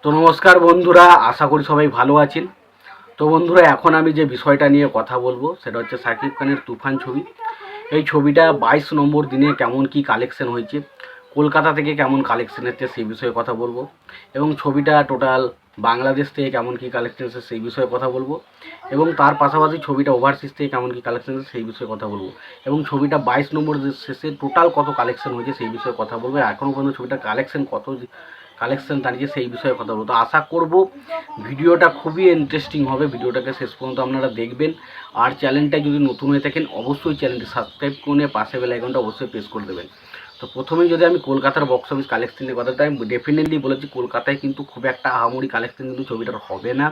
তো নমস্কার বন্ধুরা, আশা করি সবাই ভালো আছেন। তো বন্ধুরা, এখন আমি যে বিষয়টা নিয়ে কথা বলবো সেটা হচ্ছে শাকিব খানের তুফান ছবি। এই ছবিটা 22 নম্বর দিনে কেমন কি কালেকশন হয়েছে, কলকাতা থেকে কেমন কালেকশন হচ্ছে সেই বিষয়ে কথা বলবো, এবং ছবিটা টোটাল বাংলাদেশ থেকে কেমন কি কালেকশন হচ্ছে সেই বিষয়ে কথা বলবো, এবং তার পাশাপাশি ছবিটা ওভারসিজ থেকে কেমন কি কালেকশন হচ্ছে সেই বিষয়ে কথা বলবো, এবং ছবিটা 22 নম্বর শেষে টোটাল কত কালেকশন হয়েছে সেই বিষয়ে কথা বলবো। এখনও পর্যন্ত ছবিটার কালেকশন কত কালেকশন দাঁড়িয়েছে সেই বিষয়ে কথা বলবো। তো আশা করব ভিডিওটা খুবই ইন্টারেস্টিং হবে, ভিডিওটাকে শেষ পর্যন্ত আপনারা দেখবেন। আর চ্যানেলটা যদি নতুন হয়ে থাকেন অবশ্যই চ্যানেলটি সাবস্ক্রাইব করে পাশে বেল আইকনটা অবশ্যই প্রেস করে দেবেন। তো প্রথমেই যদি আমি কলকাতার বক্স অফিস কালেকশনের কথাটা আমি ডেফিনেটলি বলেছি, কলকাতায় কিন্তু খুব একটা আহামরি কালেকশন কিন্তু ছবিটার হবে না।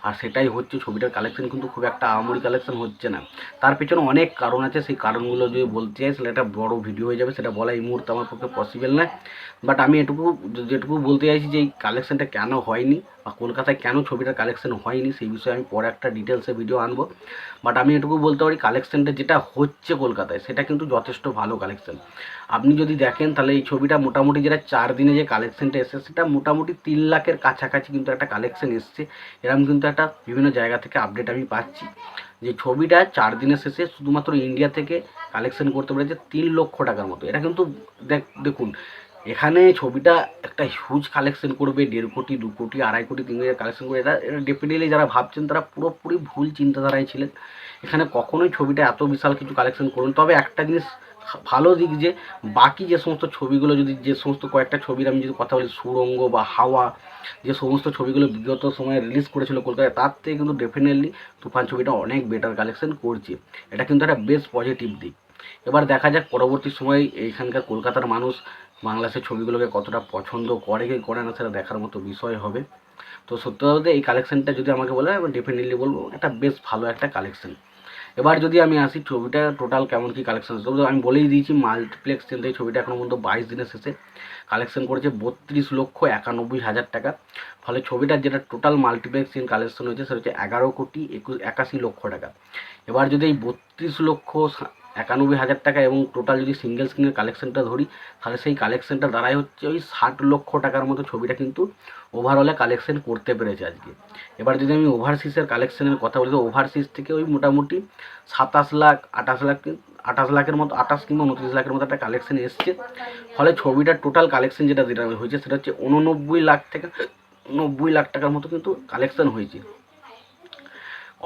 আর সেটাই হচ্ছে, ছবিটার কালেকশন কিন্তু খুব একটা আহামরি কালেকশন হচ্ছে না। তার পেছনে অনেক কারণ আছে, সেই কারণগুলো যদি বলতে চাই সেটা একটা বড় ভিডিও হয়ে যাবে, সেটা বলা এই মুহূর্তে আমার পক্ষে পসিবল নয়। বাট আমি যেটুকু বলতে চাইছি যে এই কালেকশনটা কেন হয়নি বা কলকাতায় কেন ছবিটার কালেকশন হয়নি সেই বিষয়ে আমি পরে একটা ডিটেলসে ভিডিও আনবো। বাট আমি এটুকু বলতে পারি, কালেকশনটা যেটা হচ্ছে কলকাতায় সেটা কিন্তু যথেষ্ট ভালো কালেকশন। আপনি যদি দেখেন তাহলে এই ছবিটা মোটামুটি যেটা 4 দিনে যে কালেকশনটা এসেছে সেটা মোটামুটি 3 লাখের কাছাকাছি কিন্তু একটা কালেকশন এসছে। এরকম কিন্তু একটা বিভিন্ন জায়গা থেকে আপডেট আমি পাচ্ছি যে ছবিটা 4 দিনের শেষে শুধুমাত্র ইন্ডিয়া থেকে কালেকশন করতে পেরেছে 3 লক্ষ টাকার মতো। এটা কিন্তু দেখুন, এখানে ছবিটা একটা হিউজ কালেকশন করবে, 1.5 কোটি 2 কোটি 2.5 কোটি 3 কোটি কালেকশন করবে, এটা এটা ডেফিনেটলি যারা ভাবছেন তারা পুরোপুরি ভুল চিন্তাধারায় ছিলেন। এখানে কখনোই ছবিটা এত বিশাল কিছু কালেকশন করুন। তবে একটা জিনিস ভালো দিক যে বাকি যে সমস্ত ছবিগুলো, যদি যে সমস্ত কয়েকটা ছবির আমি যদি কথা বলি, সুড়ঙ্গ বা হাওয়া, যে সমস্ত ছবিগুলো বিগত সময়ে রিলিজ করেছিল কলকাতায়, তার থেকে কিন্তু ডেফিনেটলি তুফান ছবিটা অনেক বেটার কালেকশন করছে। এটা কিন্তু একটা বেশ পজিটিভ দিক। এবার দেখা যাক পরবর্তী সময় এইখানকার কলকাতার মানুষ বাংলাদেশের ছবিগুলোকে কতটা পছন্দ করে কি করে না সেটা দেখার মতো বিষয় হবে। তো সত্যি বলতে এই কালেকশনটা যদি আমাকে বলে আমি ডেফিনেটলি বলবো এটা বেশ ভালো একটা কালেকশন। এবার যদি আমি আসি ছবিটা টোটাল কেমন কী কালেকশন, তবে আমি বলেই দিয়েছি মাল্টিপ্লেক্স চেন থেকে ছবিটা এখনও পর্যন্ত 22 দিনের শেষে কালেকশন করেছে 32,91,000 টাকা। ফলে ছবিটার যেটা টোটাল মাল্টিপ্লেক্স চেন কালেকশন হয়েছে সেটা হচ্ছে 11,81,00,000 টাকা। এবার যদি এই 32,91,000 টাকা এবং টোটাল যদি সিঙ্গেল স্ক্রিনের কালেকশনটা ধরি, তাহলে সেই কালেকশনটা দাঁড়ায় হচ্ছে ওই 60 লক্ষ টাকার মতো ছবিটা কিন্তু ওভারঅলে কালেকশন করতে পেরেছে আজকে। এবার যদি আমি ওভারসিজের কালেকশনের কথা বলি, তো ওভারসিজ থেকে ওই মোটামুটি 27 লাখ 28 লাখের মতো, 28 কিংবা 29 লাখের মতো একটা কালেকশন এসছে। ফলে ছবিটার টোটাল কালেকশন যেটা হয়েছে সেটা হচ্ছে 89 লাখ থেকে 90 লাখ টাকার মতো কিন্তু কালেকশন হয়েছে।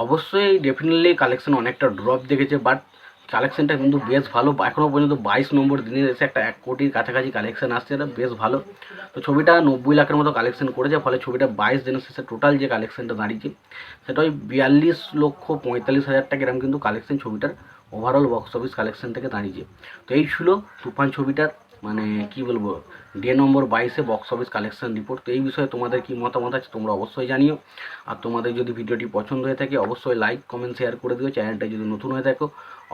অবশ্যই ডেফিনেটলি কালেকশন অনেকটা ড্রপ দেখেছে, বাট কালেকশনটা কিন্তু বেশ ভালো। এখনও পর্যন্ত 22 নম্বর দিনে এসে একটা 1 কোটির কাছাকাছি কালেকশন আসছে, এটা বেশ ভালো। তো ছবিটা 90 লাখের মতো কালেকশন করেছে, ফলে ছবিটা 22 দিনের শেষে টোটাল যে কালেকশনটা দাঁড়িয়েছে সেটা ওই 42,45,000 টাকা এরকম কিন্তু কালেকশন ছবিটার ওভারঅল বক্স অফিস কালেকশন থেকে দাঁড়িয়েছে। তো এই ছিল তুফান ছবিটার মানে কি বলবো ডে নম্বর 22-এ বক্স অফিস কালেকশন রিপোর্ট। তো এই বিষয়ে তোমাদের কি মতামত আছে তোমরা অবশ্যই জানিও। আর তোমাদের যদি ভিডিওটি পছন্দ হয়ে থাকে অবশ্যই লাইক কমেন্ট শেয়ার করে দিও। চ্যানেলটা যদি নতুন হয়ে থাকো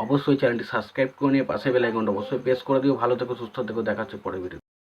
অবশ্যই চ্যানেলটি সাবস্ক্রাইব করে নিয়ে পাশে বেল আইকনটা অবশ্যই প্রেস করে দিও। ভালো থেকো, সুস্থ থেকো, দেখা হচ্ছে পরের ভিডিও।